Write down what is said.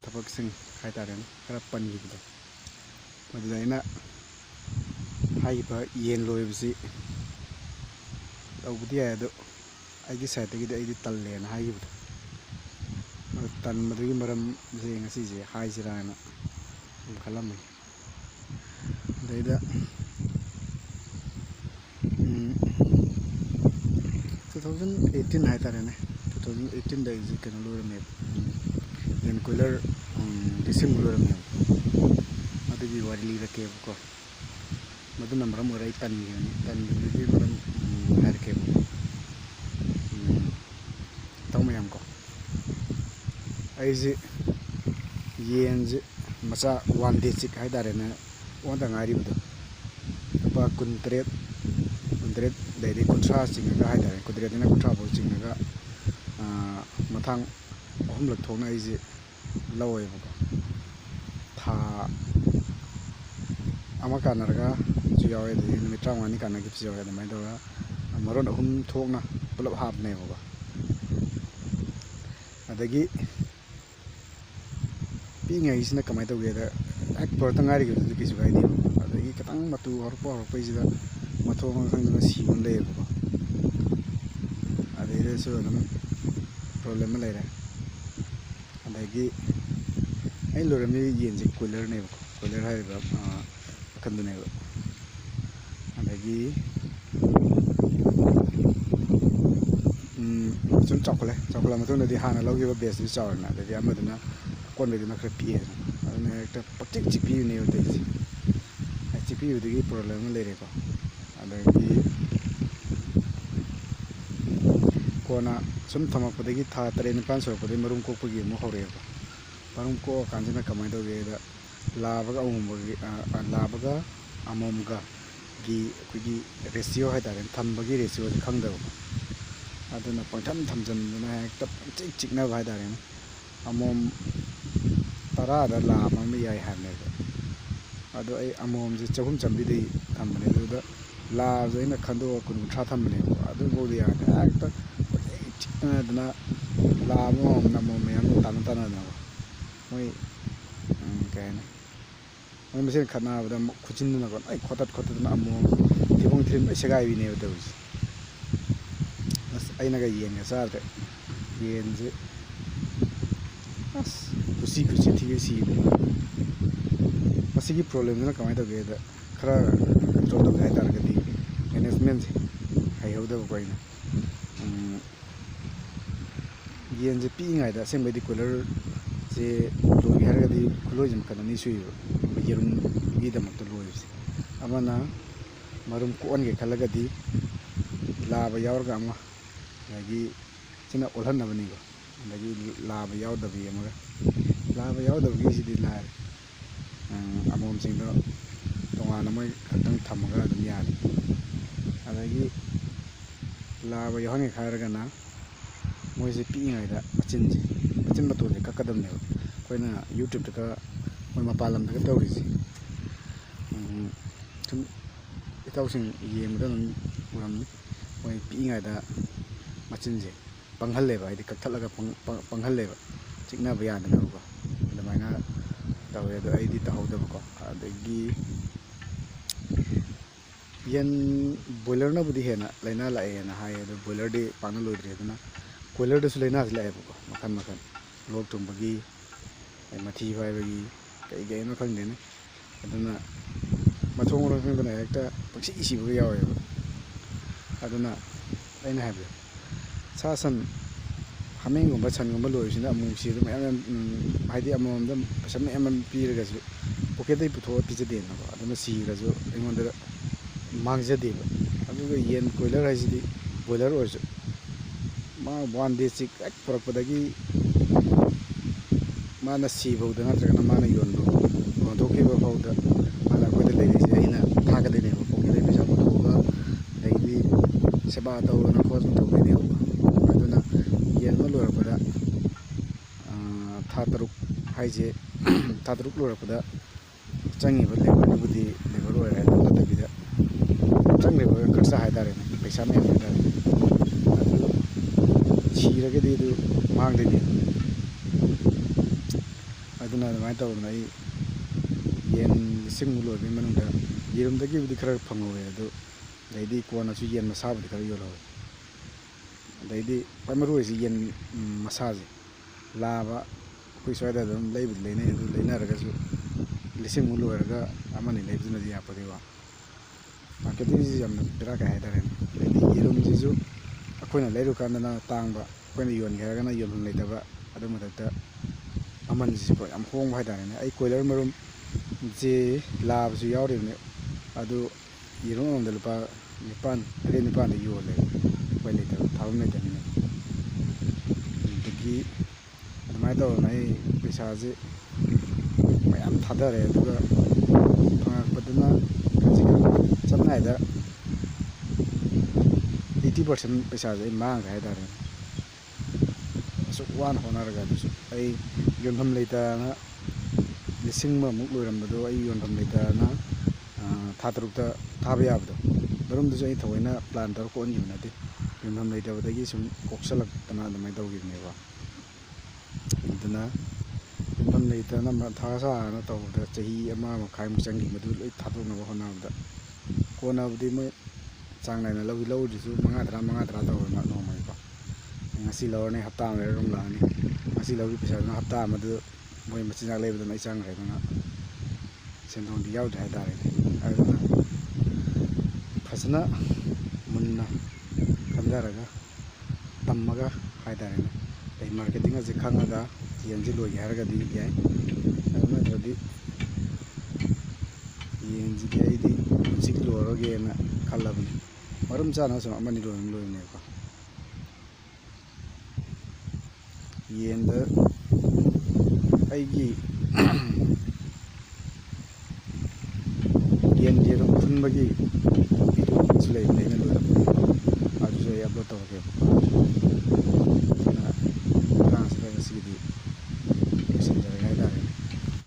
ꯊꯕꯛꯁꯤꯡ ꯍꯥꯏꯇꯥꯔꯦꯅꯦ ꯈꯔ ꯄꯟꯈꯤꯕꯗꯣ ꯃꯗꯨꯗ ꯑꯩꯅ ꯍꯥꯏꯔꯤꯕ ꯌꯦꯟ ꯂꯣꯏꯕꯁꯤ ꯇꯧꯕꯗꯤ ꯌꯥꯏ ꯑꯗꯣ ꯑꯩꯒꯤ ꯁꯥꯏꯠꯇꯒꯤꯗꯤ ꯑꯩꯗꯤ ꯇꯜꯂꯦꯅ ꯍꯥꯏꯈꯤꯕꯗꯣ ꯇꯟꯕꯗꯨꯒꯤ ꯃꯔꯝꯁꯦ ꯉꯁꯤꯁꯦ ꯍꯥꯏꯁꯤꯔꯥꯅ ꯑꯗꯨꯝ ꯈꯜꯂꯝꯃꯤ ꯑꯗꯩꯗ 2018 ꯍꯥꯏꯇꯥꯔꯦꯅꯦ 2018ꯗ ꯑꯩꯁꯦ ꯀꯩꯅꯣ ꯂꯣꯏꯔꯝꯃꯦꯕ ꯌꯦꯟ ꯀꯣꯏꯂꯔ 10,000 ꯂꯣꯏꯔꯝꯃꯦꯕ ꯑꯗꯨꯒꯤ ꯋꯥꯔꯤ ꯂꯤꯔꯛꯀꯦꯕꯀꯣ ꯃꯗꯨꯅ ꯃꯔꯝ ꯑꯣꯏꯔ ꯑꯩ ꯇꯟꯈꯤꯕꯗꯨꯒꯤ ꯃꯔꯝ ꯍꯥꯏꯔꯛꯀꯦꯕ ꯏꯇꯥꯎ ꯃꯌꯥꯝ ꯀꯣ ꯑꯩꯁꯦ ꯌꯦꯟꯁꯦ ꯃꯆꯥ 1 day ꯆꯤꯛ ꯍꯥꯏꯇꯥꯔꯦꯅꯦ ꯑꯣꯟꯗ ꯉꯥꯏꯔꯤꯕꯗꯣ ꯂꯨꯄꯥ 18 ꯂꯩꯔꯤ 30 ꯆꯤꯡꯉꯒ ꯍꯥꯏꯇꯥꯔꯦ 18ꯗꯩꯅ 30 ꯐꯥꯎ ꯆꯤꯡꯉꯒ ꯃꯊꯪ 3ꯂꯛ ꯊꯣꯛꯅ ꯑꯩꯁꯦ ꯂꯧꯋꯦꯕꯀꯣ ꯊꯥ ꯑꯃ ꯀꯥꯟꯅꯔꯒꯁꯨ ꯌꯥꯎꯋꯦ ꯑꯗꯨꯗꯒꯤ ꯅꯨꯃꯤꯠ 55ꯅꯤ ꯀꯥꯟꯅꯈꯤꯕꯁꯨ ꯌꯥꯎꯋꯦ ꯑꯗꯨꯃꯥꯏꯅ ꯇꯧꯔꯒ ꯃꯔꯣꯟ 3 ꯊꯣꯛꯅ ꯄꯨꯂꯞ ꯍꯥꯞꯄꯅꯦꯕꯀꯣ ꯑꯗꯒꯤ ꯄꯤꯛꯏꯉꯩꯁꯤꯅ ꯀꯃꯥꯏꯅ ꯇꯧꯒꯦꯗ ꯍꯦꯛ ꯄꯨꯔꯛꯇ ꯉꯥꯏꯔꯤꯕꯗꯨꯗꯤ ꯀꯩꯁꯨ ꯀꯥꯏꯗꯦꯕ ꯑꯗꯒꯤ ꯈꯤꯇꯪ ꯃꯇꯨ ꯍꯧꯔꯛꯄꯩꯁꯤꯗ ꯃꯊꯣꯡ ꯈꯪꯗꯅ ꯁꯤꯕ ꯑꯃ ꯂꯩꯌꯦꯕꯀꯣ ꯑꯗꯩꯗꯁꯨ ꯑꯗꯨꯝ ꯄ꯭ꯔꯣꯕ꯭ꯂꯦꯝ ꯑꯃ ꯂꯩꯔꯦ ꯑꯗꯒꯤ ꯑꯩ ꯂꯣꯏꯔꯝꯃꯤꯕ ꯌꯦꯟꯁꯦ ꯀꯣꯏꯂꯔꯅꯦꯕꯀꯣ ꯀꯣꯏꯂꯔ ꯍꯥꯏꯔꯤꯕ ꯃꯈꯟꯗꯨꯅꯦꯕ ꯑꯗꯒꯤ ꯁꯨꯝ ꯆꯥꯎꯈꯠꯂ ꯃꯇꯨꯡꯗꯗꯤ ꯍꯥꯟꯅ ꯂꯧꯈꯤꯕ ꯕꯦꯁꯇꯨ ꯆꯥꯎꯔꯦꯅ ꯑꯗꯒꯤ ꯑꯃꯗꯨꯅ ꯑꯀꯣꯟꯕꯗꯨꯅ ꯈꯔ ꯄꯤꯛꯑꯦꯗꯅ ꯑꯗꯨꯅ ꯍꯦꯛꯇ ꯄꯛꯆꯤꯛ ꯆꯤꯛꯄꯤꯕꯅꯦꯕ ꯇꯧꯔꯤꯁꯦ ꯆꯤꯛꯄꯤꯕꯗꯨꯒꯤ ꯄ꯭ꯔꯣꯕ꯭ꯂꯦꯝ ꯑꯃ ꯂꯩꯔꯦꯀꯣ ꯑꯗꯒꯤ ꯀꯣꯟꯅ ꯁꯨꯝ ꯊꯝꯃꯛꯄꯗꯒꯤ ꯊꯥ 3-9 ꯁꯨꯔꯛꯄꯗꯒꯤ ꯃꯔꯨꯝ ꯀꯣꯛꯄꯒꯤ ꯑꯃꯨꯛ ꯍꯧꯔꯛꯑꯦꯕ ꯃꯔꯨꯝ ꯀꯣꯛꯑꯀꯥꯟꯁꯤꯅ ꯀꯃꯥꯏꯅ ꯇꯧꯒꯦꯗ ꯂꯥꯕꯒ ꯑꯃꯣꯝꯒꯒꯤ ꯑꯩꯈꯣꯏꯒꯤ ꯔꯦꯁꯤꯌꯣ ꯍꯥꯏꯇꯥꯔꯦꯅꯦ ꯊꯝꯕꯒꯤ ꯔꯦꯁꯤꯌꯣꯁꯦ ꯈꯪꯗꯕꯀꯣ ꯑꯗꯨꯅ ꯊꯝꯖꯟꯗꯅ ꯍꯦꯛꯇ ꯄꯪꯆꯤꯛ ꯆꯤꯛꯅꯕ ꯍꯥꯏꯇꯥꯔꯦꯅꯦ ꯑꯃꯣꯝ 10ꯗ ꯂꯥꯕ ꯑꯃ ꯌꯥꯏ ꯍꯥꯏꯕꯅꯦꯕ ꯑꯗꯣ ꯑꯩ ꯑꯃꯣꯝꯁꯦ 300 ꯆꯥꯝꯃꯔꯤꯗꯩ ꯊꯝꯕꯅꯦ ꯑꯗꯨꯗ ꯂꯥꯕꯁꯦ ꯑꯩꯅ ꯈꯟꯗꯣꯛꯑꯒ 20-30 ꯊꯝꯕꯅꯦꯕ ꯑꯗꯨꯐꯥꯎꯗꯤ ꯌꯥꯗꯦ ꯍꯦꯛꯇ ꯆꯤꯛꯅꯗꯅ ꯂꯥꯕ ꯑꯃꯣꯝ ꯃꯌꯥꯝꯗꯣ ꯇꯥꯟꯅꯗꯅ ꯃꯣꯏ ꯀꯩ ꯍꯥꯏꯅꯤ ꯃꯣꯏ ꯃꯁꯦꯟ ꯈꯠꯅꯕꯗ ꯈꯨꯠꯆꯤꯟꯗꯅꯀꯣ ꯂꯣꯏ ꯈꯣꯠꯇꯠꯗꯅ ꯑꯃꯣꯝ ꯊꯤꯕꯣꯡ ꯊꯤꯔꯤꯟ ꯂꯣꯏ ꯁꯦꯒꯥꯏꯕꯤꯅꯦꯕ ꯇꯧꯔꯤꯁꯦ ꯑꯁ ꯑꯩꯅꯒ ꯌꯦꯟꯒ ꯆꯥꯗ꯭ꯔꯦ ꯌꯦꯟꯁꯦ ꯑꯁ ꯈꯨꯁꯤ ꯊꯤꯒ ꯁꯤꯕꯅꯦ ꯃꯁꯤꯒꯤ ꯄ꯭ꯔꯣꯕ꯭ꯂꯦꯝꯗꯨꯅ ꯀꯃꯥꯏꯅ ꯇꯧꯒꯦꯗ ꯈꯔ ꯀꯟꯇ꯭ꯔꯣꯜ ꯇꯧꯒꯦ ꯍꯥꯏꯇꯥꯔꯒꯗꯤ ꯃꯦꯅꯦꯖꯃꯦꯟꯁꯦ ꯍꯩꯍꯧꯗꯕꯀꯣ ꯑꯩꯅ ꯌꯦꯟꯁꯦ ꯄꯤꯛꯏꯉꯩꯗ ꯑꯁꯦꯡꯕꯩꯗꯤ ꯀꯣꯏꯂꯔꯁꯦ ꯂꯣꯏꯒꯦ ꯍꯥꯏꯔꯒꯗꯤ ꯈꯨꯠꯂꯣꯏꯁꯦ ꯃꯈꯜ 2 ꯁꯨꯏꯕ ꯌꯦꯔꯨꯝꯒꯤꯗꯃꯛꯇ ꯂꯣꯏꯕꯁꯦ ꯑꯃꯅ ꯃꯔꯨꯝ ꯀꯣꯛꯍꯟꯒꯦ ꯈꯜꯂꯒꯗꯤ ꯂꯥꯕ ꯌꯥꯎꯔꯒ ꯑꯃ ꯑꯗꯒꯤ ꯁꯤꯅ ꯑꯣꯜꯍꯟꯅꯕꯅꯤꯀꯣ ꯑꯗꯒꯤ ꯂꯥꯕ ꯌꯥꯎꯗꯕꯤ ꯑꯃꯒ ꯂꯥꯕ ꯌꯥꯎꯗꯕꯒꯤꯁꯤꯗꯤ ꯂꯥꯏꯔꯦ ꯑꯃꯣꯝꯁꯤꯡꯗꯣ ꯇꯣꯉꯥꯟꯅ ꯃꯣꯏ ꯈꯛꯇꯪ ꯊꯝꯃꯒ ꯑꯗꯨꯝ ꯌꯥꯔꯦ ꯑꯗꯒꯤ ꯂꯥꯕ ꯌꯥꯎꯍꯟꯒꯦ ꯍꯥꯏꯔꯒꯅ ꯃꯣꯏꯁꯦ ꯄꯤꯛꯏꯉꯩꯗ ꯃꯆꯤꯟ ꯃꯇꯣꯟꯁꯦ ꯀꯛꯀꯗꯕꯅꯦꯕ ꯑꯩꯈꯣꯏꯅ ꯌꯨꯇ꯭ꯌꯨꯕꯇꯒ ꯃꯣꯏ ꯃꯄꯥꯟ ꯂꯝꯗꯒ ꯇꯧꯔꯤꯁꯦ ꯁꯨꯝ ꯏꯇꯥꯎꯁꯤꯡ ꯌꯦꯡꯕꯗ ꯑꯗꯨꯝ ꯎꯔꯝꯅꯤ ꯃꯣꯏ ꯄꯤꯛꯏꯉꯩꯗ ꯃꯆꯤꯟꯁꯦ ꯄꯪꯍꯜꯂꯦꯕ ꯍꯥꯏꯗꯤ ꯀꯛꯊꯠꯂꯒ ꯄꯪꯍꯜꯂꯦꯕ ꯆꯤꯛꯅꯕ ꯌꯥꯗꯅꯕꯀꯣ ꯑꯗꯨꯃꯥꯏꯅ ꯇꯧꯋꯦ ꯑꯗꯣ ꯑꯩꯗꯤ ꯇꯧꯍꯧꯗꯕꯀꯣ ꯑꯗꯒꯤ ꯌꯦꯟ ꯕꯣꯏꯂꯔꯅꯕꯨꯗꯤ ꯍꯦꯟꯅ ꯂꯥꯏꯅꯥ ꯂꯥꯛꯑꯦꯅ ꯍꯥꯏꯌꯦ ꯑꯗꯣ ꯕꯣꯏꯂꯔꯗꯤ ꯄꯥꯛꯅ ꯂꯣꯏꯗ꯭ꯔꯤ ꯑꯗꯨꯅ ꯀꯣꯏꯂꯔꯗꯁꯨ ꯂꯥꯏꯅꯥꯁꯤ ꯂꯥꯛꯑꯦꯕꯀꯣ ꯃꯈꯜ ꯂꯣꯛ ꯊꯨꯡꯕꯒꯤ ꯃꯊꯤ ꯐꯥꯏꯕꯒꯤ ꯀꯩꯅꯣ ꯈꯪꯗꯦꯅꯦ ꯑꯗꯨꯅ ꯃꯊꯣꯡ ꯃꯔꯝ ꯈꯪꯗꯅ ꯍꯦꯛꯇ ꯄꯪꯁꯤ ꯁꯤꯕꯒ ꯌꯥꯎꯋꯦꯕ ꯑꯗꯨꯅ ꯑꯩꯅ ꯍꯥꯏꯕꯗꯣ ꯁꯥ ꯁꯟ ꯍꯥꯃꯦꯡꯒꯨꯝꯕ ꯁꯟꯒꯨꯝꯕ ꯂꯣꯏꯕꯁꯤꯅ ꯑꯃꯨꯛ ꯁꯤꯕꯗ ꯃꯌꯥꯝ ꯍꯥꯏꯗꯤ ꯑꯃꯃꯝꯗ ꯄꯩꯁা ꯃꯌꯥꯝ ꯄꯤꯔꯒꯁꯨ ꯄꯣꯀꯦꯠꯇꯩ ꯄꯨꯊꯣꯛꯑ ꯄꯤꯖꯗꯦꯅꯀꯣ ꯑꯗꯨꯅ ꯁꯤꯈ꯭ꯔꯁꯨ ꯑꯩꯉꯣꯟꯗ ꯃꯥꯡꯖꯗꯦꯕ ꯑꯗꯨꯒ ꯌꯦꯟ ꯀꯣꯏꯂꯔ ꯍꯥꯏꯁꯤꯗꯤ ꯕꯣꯏꯂꯔ ꯑꯣꯏꯔꯁꯨ ꯃꯥ 1 day ꯆꯤꯛ ꯍꯦꯛ ꯄꯨꯔꯛꯄꯗꯒꯤ ꯃꯥꯅ ꯁꯤꯐꯥꯎꯗ ꯅꯠꯇ꯭ꯔꯒꯅ ꯃꯥꯅ ꯌꯣꯟꯊꯣꯛꯈꯤꯕ ꯐꯥꯎꯗ ꯃꯥꯅ ꯑꯩꯈꯣꯏꯗ ꯂꯩꯔꯤꯁꯦ ꯑꯩꯅ ꯊꯥꯒꯗꯣꯏꯅꯦꯕ ꯄꯣꯀꯦꯠꯇꯩ ꯄꯩꯁꯥ ꯄꯨꯊꯣꯛꯑꯒ ꯑꯗꯩꯗꯤ ꯁꯦꯕꯥ ꯇꯧꯗꯅ ꯈꯣꯠꯇꯅ ꯇꯧꯗꯣꯏꯅꯦꯕ ꯑꯗꯨꯅ ꯌꯦꯟ ꯑꯃ ꯂꯣꯏꯔꯛꯄꯗ ꯊꯥ 3 ꯍꯥꯏꯁꯦ ꯊꯥ 3 ꯂꯣꯏꯔꯛꯄꯗ ꯆꯪꯉꯤꯕ ꯂꯦꯕꯔꯗꯨꯕꯨꯗꯤ ꯂꯦꯕꯔ ꯑꯣꯏꯔꯦ ꯑꯗꯨ ꯅꯠꯇꯕꯤꯗ ꯆꯪꯉꯤꯕ ꯈꯔꯁꯥ ꯍꯥꯏꯇꯥꯔꯦꯅꯦ ꯄꯩꯁꯥ ꯃꯌꯥꯝ ꯍꯥꯏꯇꯥꯔꯦ ꯑꯗꯨ ꯁꯤꯔꯒꯗꯤ ꯑꯗꯨ ꯃꯥꯡꯗꯣꯏꯅꯦ ꯑꯗꯨꯅ ꯑꯗꯨꯃꯥꯏꯅ ꯇꯧꯗꯅ ꯑꯩ ꯌꯦꯟ 10,000 ꯂꯣꯏꯕꯒꯤ ꯃꯅꯨꯡꯗ ꯌꯦꯔꯨꯝꯗꯒꯤꯕꯨꯗꯤ ꯈꯔ ꯐꯪꯍꯧꯋꯦ, ꯑꯗꯨ ꯑꯗꯩꯗꯤ ꯀꯣꯟꯅꯁꯨ ꯌꯦꯟ ꯃꯁꯥꯕꯨꯗꯤ ꯈꯔ ꯌꯣꯜꯍꯧꯋꯦ. ꯑꯗꯩꯗꯤ ꯈ꯭ꯋꯥꯏ ꯃꯔꯨ ꯑꯣꯏꯁꯤ ꯌꯦꯟ ꯃꯁꯥꯁꯦ ꯂꯥꯕ ꯑꯩꯈꯣই ꯁ꯭ꯋꯥꯏꯗ ꯑꯗꯨꯝ ꯂꯩꯕꯨꯗꯤ ꯂꯩꯅꯩ, ꯑꯗꯨ ꯂꯩꯅꯔꯒꯁꯨ 1,000,000 ꯂꯣꯏꯔꯒ ꯑꯃꯅꯤ ꯂꯩꯕꯗꯨꯅꯗꯤ ꯌꯥꯄꯣꯠꯇꯦ ꯋꯥ. ꯃꯥꯔꯀꯦꯇꯤꯡꯁꯤ ꯌꯥꯝꯅ ꯕꯦꯔꯥ ꯀꯥꯏ ꯍꯥꯏꯇꯥꯔꯦꯅꯦ. ꯑꯗꯩꯗꯤ ꯌꯦꯔꯨꯝꯁꯤꯁꯨ ꯑꯩꯈꯣꯏꯅ ꯂꯩꯔꯨꯀꯥꯟꯗꯅ ꯇꯥꯡꯕ, ꯑꯩꯈꯣꯏꯅ ꯌꯣꯟꯒꯦ ꯍꯥꯏꯔꯒꯅ ꯌꯣꯟꯐꯝ ꯂꯩꯇꯕ, ꯑꯗꯨ ꯃꯊꯛꯇ ꯃꯃꯜꯁꯤꯀꯣ ꯌꯥꯝ ꯍꯣꯡꯕ ꯍꯥꯏꯇꯥꯔꯦꯅꯦ. ꯑꯩ ꯀꯣꯏꯂꯔ ꯃꯔꯨꯝꯁꯦ ꯂꯥꯕꯁꯨ ꯌꯥꯎꯔꯤꯕꯅꯤ, ꯑꯗꯨ ꯌꯦꯔꯨꯝ ꯑꯃꯃꯝꯗ ꯂꯨꯄꯥ 9, 8, 9ꯗ ꯌꯣꯜꯂꯦꯕ, ꯑꯩꯈꯣꯏ ꯂꯩꯇꯕ ꯊꯥꯐꯝ ꯂꯩꯇꯕꯅꯤꯅ. ꯑꯗꯒꯤ ꯑꯗꯨꯃꯥꯏꯅ ꯇꯧꯗꯅ ꯑꯩ ꯄꯩꯁꯥꯁꯦ ꯃꯌꯥꯝ ꯊꯥꯗꯔꯦ, ꯑꯗꯨꯒ ꯐꯪꯉꯛꯄꯗꯨꯅ ꯁꯝꯅ ꯍꯥꯏꯔꯕꯗ 80% ꯄꯩꯁꯥꯁꯦ ꯑꯩ ꯃꯥꯡꯈ꯭ꯔꯦ ꯍꯥꯏꯇꯥꯔꯦꯅꯦ. ꯑꯁꯨꯛ ꯋꯥꯅ ꯍꯣꯠꯅꯔꯒ ꯑꯗꯨꯁꯨ ꯑꯩ ꯌꯣꯟꯐꯝ ꯂꯩꯇꯅ 1,000,000 ꯂꯣꯏꯔꯝꯕꯗꯣ ꯑꯩ ꯌꯣꯟꯐꯝ ꯂꯩꯇꯅ ꯊꯥ 3ꯇ ꯊꯥꯕ ꯌꯥꯕꯗꯣ, ꯃꯔꯨꯝꯗꯨꯁꯨ ꯑꯩ ꯊꯑꯣꯏꯅ ꯄ꯭ꯂꯥꯟ ꯇꯧꯔ ꯀꯣꯛꯍꯟꯈꯤꯕ ꯅꯠꯇꯦ, ꯌꯣꯟꯐꯝ ꯂꯩꯇꯕꯗꯒꯤ ꯁꯨꯝ ꯀꯣꯛꯁꯜꯂꯛꯇꯅ ꯑꯗꯨꯃꯥꯏꯅ ꯇꯧꯈꯤꯕꯅꯦꯕ. ꯑꯗꯨꯅ ꯌꯣꯟꯐꯝ ꯂꯩꯇꯅ ꯃꯊꯥ ꯁꯥꯅ ꯇꯧꯕꯗ 1.5 ꯆꯪꯈꯤ, ꯃꯗꯨ ꯂꯣꯏ ꯊꯥꯗꯣꯛꯅꯕ ꯍꯣꯠꯅꯕꯗ. ꯀꯣꯟꯅꯕꯨꯗꯤ ꯃꯣꯏ ꯆꯥꯡ ナꯏꯅ ꯂꯧꯔꯤꯗꯨꯁꯨ 5-10 ꯇꯧꯔꯅ ꯅꯣꯡꯃꯒꯤꯀꯣ. ꯉꯁꯤ ꯂꯧꯔꯅꯤ, ꯍꯞꯇꯥ ꯑꯃ ꯂꯩꯔꯒ ꯑꯃꯨꯛ ꯂꯥꯛꯑꯅꯤ. ꯉꯁꯤ ꯂꯧꯔꯤ ꯄꯩꯁꯥꯗꯨꯅ ꯍꯞꯇꯥ ꯑꯃꯗꯨ ꯃꯣꯏ ꯃꯆꯤꯟꯖꯥꯛ ꯂꯩꯕꯗꯨꯅ ꯑꯩ ꯆꯪꯈ꯭ꯔꯦ, ꯑꯗꯨꯅ ꯁꯦꯟꯗꯣꯡꯗꯤ ꯌꯥꯎꯗ꯭ꯔꯦ ꯍꯥꯏꯇꯥꯔꯦꯅꯦ. ꯑꯗꯨꯅ ꯐꯖꯅ ꯃꯨꯟꯅ ꯈꯟꯊꯔꯒ ꯇꯝꯃꯒ ꯍꯥꯏꯇꯥꯔꯦꯅꯦ, ꯑꯩ ꯃꯥꯔꯀꯦꯇꯤꯡ ꯑꯁꯤ ꯈꯪꯉꯒ ꯌꯦꯟꯁꯤ ꯂꯣꯏꯒꯦ ꯍꯥꯏꯔꯒꯗꯤ ꯌꯥꯏ. ꯑꯗꯨ ꯅꯠꯇ꯭ꯔꯗꯤ ꯌꯦꯟꯁꯤꯗꯤ ꯑꯩꯗꯤ ꯄꯨꯟꯁꯤꯒꯤ ꯂꯣꯏꯔꯔꯣꯏꯒꯦꯅ ꯈꯜꯂꯕꯅꯤ. ꯃꯔꯝ ꯆꯥꯅ ꯁꯨꯝ ꯑꯃꯅꯤ ꯂꯣꯏꯕꯅꯦꯕꯀꯣ. ꯌꯦꯟꯗ ꯑꯩꯒꯤ ꯌꯦꯔꯨꯝ ꯐꯨꯟꯕꯒꯤ ꯚꯤꯗꯤꯑꯣ ꯑꯃꯁꯨ ꯂꯩꯕꯅꯦ, ꯑꯩꯅ ꯂꯣꯏꯔꯛꯄꯒꯤ, ꯑꯗꯨꯁꯨ ꯑꯩ ꯑꯞꯂꯣꯗ ꯇꯧꯔꯒꯦꯕꯀꯣ.